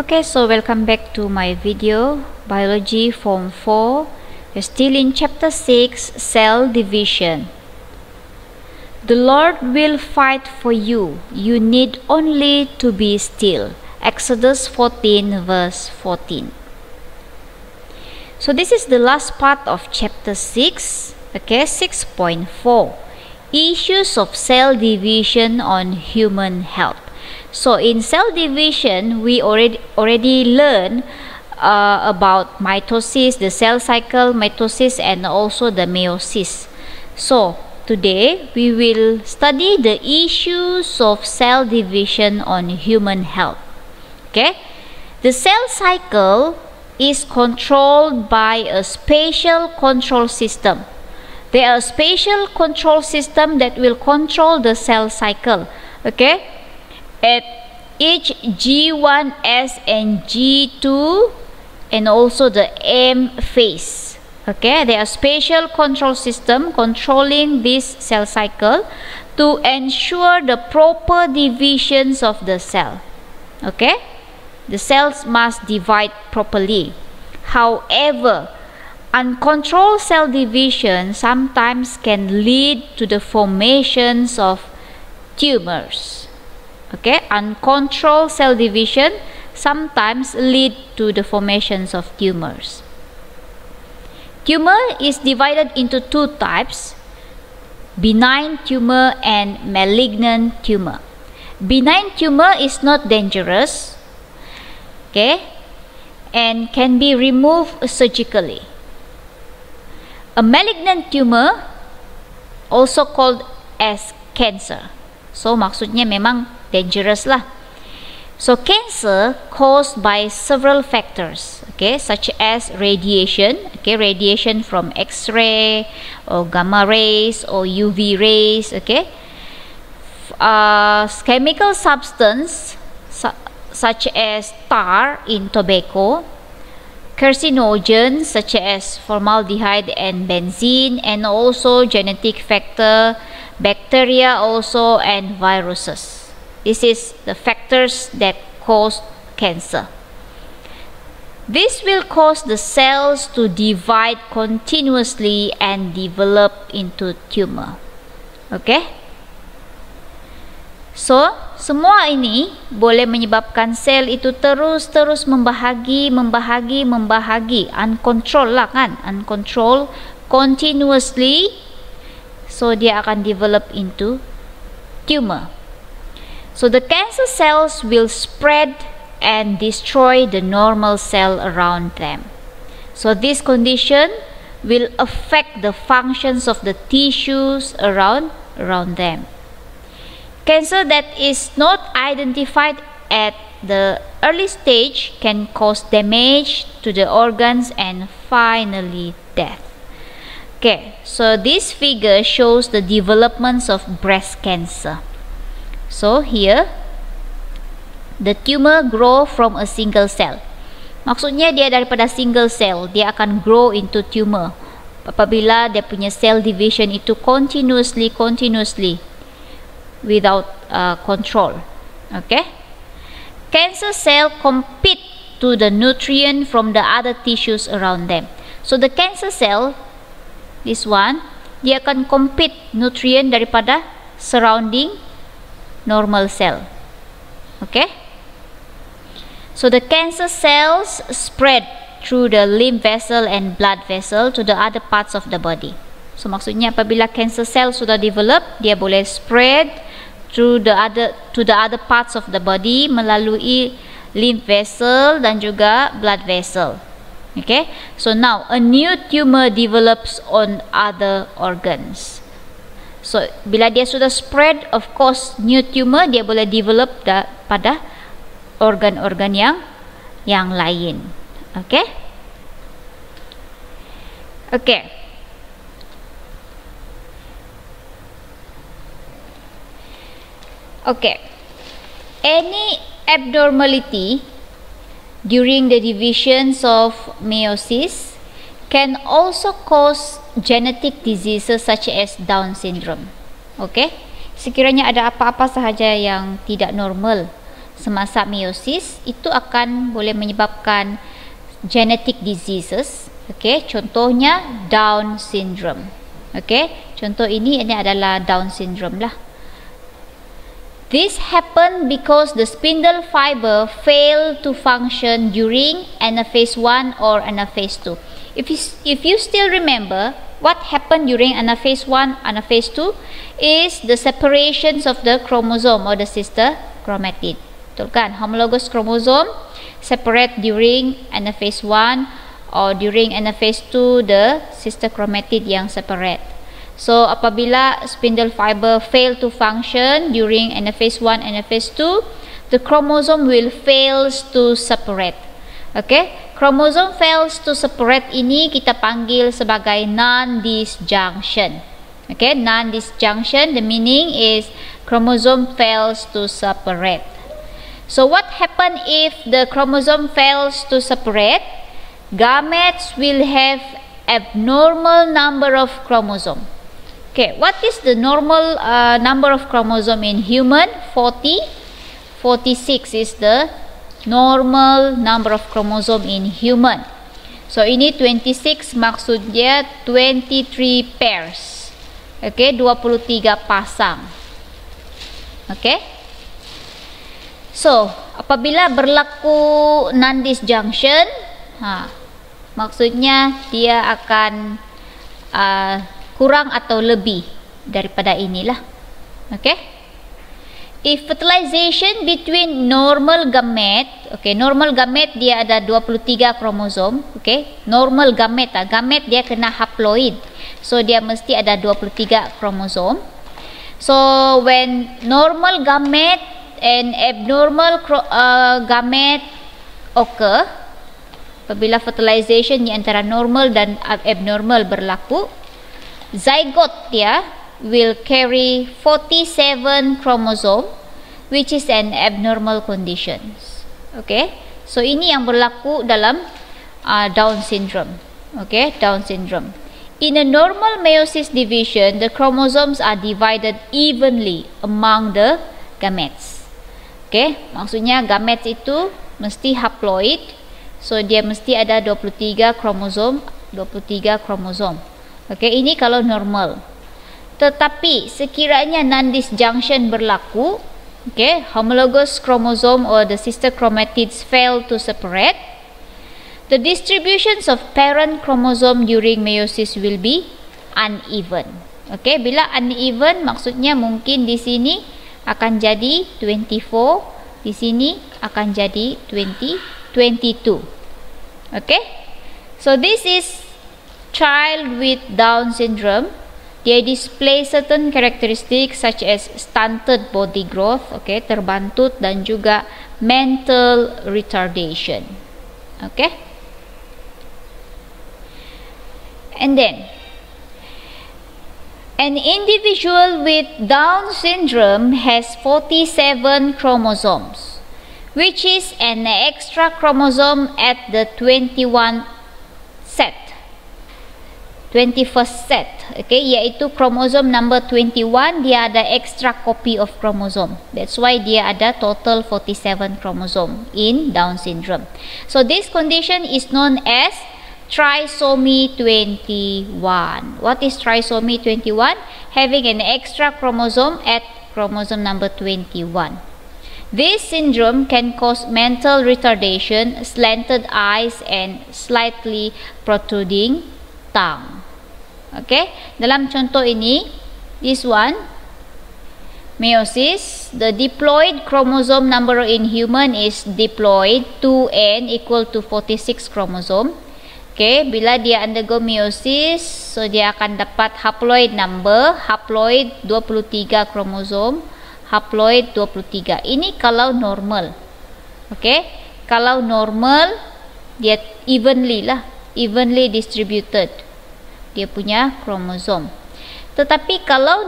Okay, so welcome back to my video, Biology Form 4. We're still in Chapter 6, Cell Division. The Lord will fight for you. You need only to be still. Exodus 14 verse 14. So this is the last part of Chapter 6, okay, 6.4. Issues of cell division on human health. So in cell division, we already learned about mitosis, the cell cycle, mitosis, and also the meiosis. So today we will study the issues of cell division on human health. Okay, the cell cycle is controlled by a spatial control system. There are spatial control system that will control the cell cycle. Okay, at each G1S and G2 and also the M phase. Okay, there are spatial control system controlling this cell cycle to ensure the proper divisions of the cell. Okay, the cells must divide properly. However, uncontrolled cell division sometimes can lead to the formations of tumors. Okay, uncontrolled cell division sometimes lead to the formations of tumors. Tumor is divided into two types: benign tumor and malignant tumor. Benign tumor is not dangerous, okay, and can be removed surgically. A malignant tumor, also called as cancer. So maksudnya memang dangerous lah. So cancer caused by several factors, okay, such as radiation, okay, radiation from X-ray or gamma rays or UV rays, okay, chemical substance such as tar in tobacco, carcinogens such as formaldehyde and benzene, and also genetic factor, bacteria also, and viruses. This is the factors that cause cancer. This will cause the cells to divide continuously and develop into tumor. Okay? So, semua ini boleh menyebabkan sel itu terus membahagi, uncontrolled lah kan, uncontrolled, continuously. So dia akan develop into tumor. So the cancer cells will spread and destroy the normal cell around them. So this condition will affect the functions of the tissues around them. Cancer that is not identified at the early stage can cause damage to the organs and finally death. Okay, so this figure shows the developments of breast cancer. So here, the tumor grow from a single cell. Maksudnya dia daripada single cell, dia akan grow into tumor apabila dia punya cell division itu continuously without control. Okay, cancer cell compete to the nutrient from the other tissues around them. So the cancer cell, this one, dia akan compete nutrient daripada surrounding normal cell. Okay, so the cancer cells spread through the lymph vessel and blood vessel to the other parts of the body. So maksudnya apabila cancer cell sudah develop, dia boleh spread through the other parts of the body melalui lymph vessel dan juga blood vessel. Okay, so now a new tumor develops on other organs. So bila dia sudah spread, of course new tumor dia boleh develop pada organ-organ yang lain. Okay, okay. Okay, any abnormality during the divisions of meiosis can also cause genetic diseases such as Down syndrome. Okay, sekiranya ada apa-apa sahaja yang tidak normal semasa meiosis, itu akan boleh menyebabkan genetic diseases. Okay, contohnya Down syndrome. Okay, contoh ini adalah Down syndrome lah. This happened because the spindle fiber failed to function during anaphase 1 or anaphase 2. If you still remember, what happened during anaphase 1, anaphase 2 is the separations of the chromosome or the sister chromatid. Betul kan? Homologous chromosome separate during anaphase 1 or during anaphase 2 the sister chromatid yang separate. So apabila spindle fiber fail to function during anaphase 1 and anaphase 2, the chromosome will fails to separate. Okay, chromosome fails to separate ini kita panggil sebagai non-disjunction. Okay, non-disjunction, the meaning is chromosome fails to separate. So what happen if the chromosome fails to separate? Gametes will have abnormal number of chromosome. Okay, what is the normal number of chromosome in human? 40. 46 is the normal number of chromosome in human. So ini 26 maksudnya 23 pairs. Okay, 23 pasang. Okay. So apabila berlaku non-disjunction, maksudnya dia akan kurang atau lebih daripada inilah. Okay. If fertilization between normal gamete, okay, normal gamete dia ada 23 kromosom, okay, normal gamete, gamete dia kena haploid, so dia mesti ada 23 kromosom. So when normal gamete and abnormal gamete occur, apabila fertilization di antara normal dan abnormal berlaku, zygote dia will carry 47 chromosome, which is an abnormal condition. Okay, so ini yang berlaku dalam Down syndrome. Okay, Down syndrome. In a normal meiosis division, the chromosomes are divided evenly among the gametes. Okay, maksudnya gametes itu mesti haploid, so dia mesti ada 23 kromosom. Okay, ini kalau normal. Tetapi sekiranya non-disjunction berlaku, okay, homologous chromosome or the sister chromatids fail to separate, the distributions of parent chromosome during meiosis will be uneven. Okay, bila uneven maksudnya mungkin di sini akan jadi 24, di sini akan jadi 22. Okay, so this is child with Down syndrome. They display certain characteristics such as stunted body growth, okay, terbantut, dan juga mental retardation. Okay, and then an individual with Down syndrome has 47 chromosomes, which is an extra chromosome at the 21st set, okay, iaitu chromosome number 21, dia ada extra copy of chromosome. That's why dia ada total 47 chromosome in Down syndrome. So this condition is known as trisomy 21. What is trisomy 21? Having an extra chromosome at chromosome number 21. This syndrome can cause mental retardation, slanted eyes, and slightly protruding tongue. Okay, dalam contoh ini, this one, meiosis, the diploid chromosome number in human is diploid 2n equal to 46 chromosome. Okay, bila dia undergo meiosis, so dia akan dapat haploid number, haploid 23 chromosome, haploid 23. Ini kalau normal. Okay, kalau normal dia evenly distributed dia punya kromosom. Tetapi kalau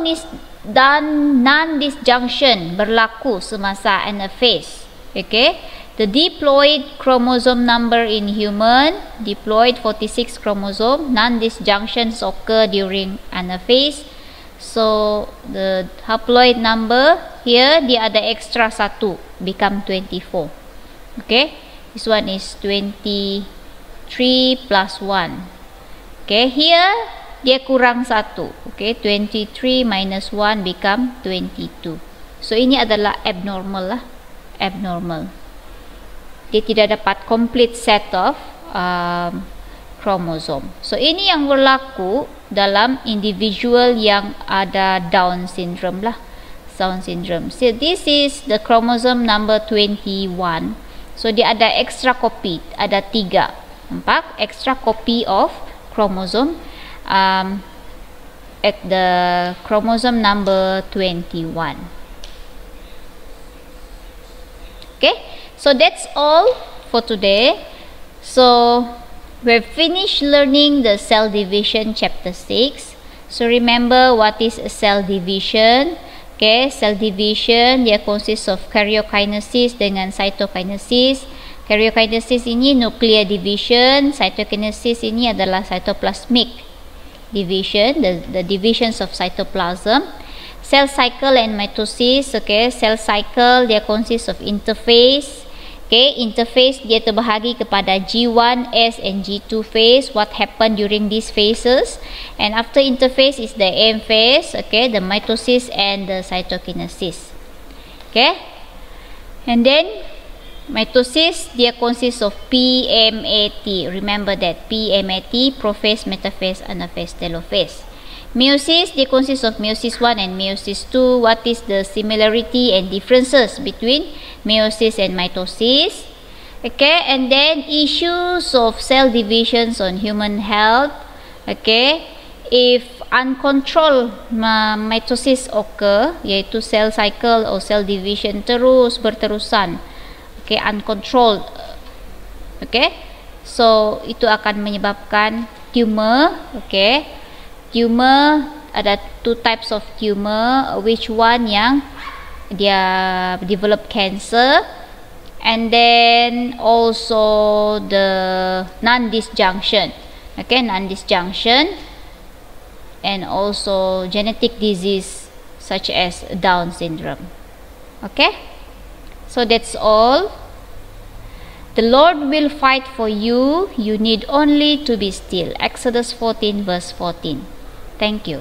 non-disjunction berlaku semasa anaphase, okay, the diploid chromosome number in human, diploid 46 chromosome, non-disjunctions occur during anaphase, so the haploid number here dia ada extra 1, become 24. Okay, this one is 23 plus 1. Okay, here dia kurang 1. Okay, 23 minus 1 become 22. So ini adalah abnormal lah, abnormal. Dia tidak dapat complete set of chromosome. So ini yang berlaku dalam individual yang ada Down syndrome lah. Down syndrome. So this is the chromosome number 21. So dia ada extra copy, ada 3. Nampak? Extra copy of chromosome at the chromosome number 21. Okay? So that's all for today. So we've finished learning the cell division chapter 6. So remember what is a cell division. Okay, cell division dia consists of karyokinesis dengan cytokinesis. Karyokinesis ini nuclear division, cytokinesis ini adalah cytoplasmic division, the divisions of cytoplasm. Cell cycle and mitosis. Okay, cell cycle dia consists of interphase. Okay, interphase dia terbahagi kepada G1, S and G2 phase. What happened during these phases? And after interphase is the M phase. Okay, the mitosis and the cytokinesis. Okay, and then mitosis dia consists of PMAT. Remember that PMAT: prophase, metaphase, anaphase, telophase. Meiosis dia consists of meiosis 1 and meiosis 2. What is the similarity and differences between meiosis and mitosis? Okay, and then issues of cell divisions on human health. Okay, if uncontrolled mitosis occur, yaitu cell cycle or cell division terus berterusan, okay, uncontrolled, okay, so itu akan menyebabkan tumor. Okay, tumor ada 2 types of tumor, which one yang dia develop cancer, and then also the non-disjunction. Okay, non-disjunction, and also genetic disease such as Down syndrome. Okay, so that's all. The Lord will fight for you. You need only to be still. Exodus 14 verse 14. Thank you.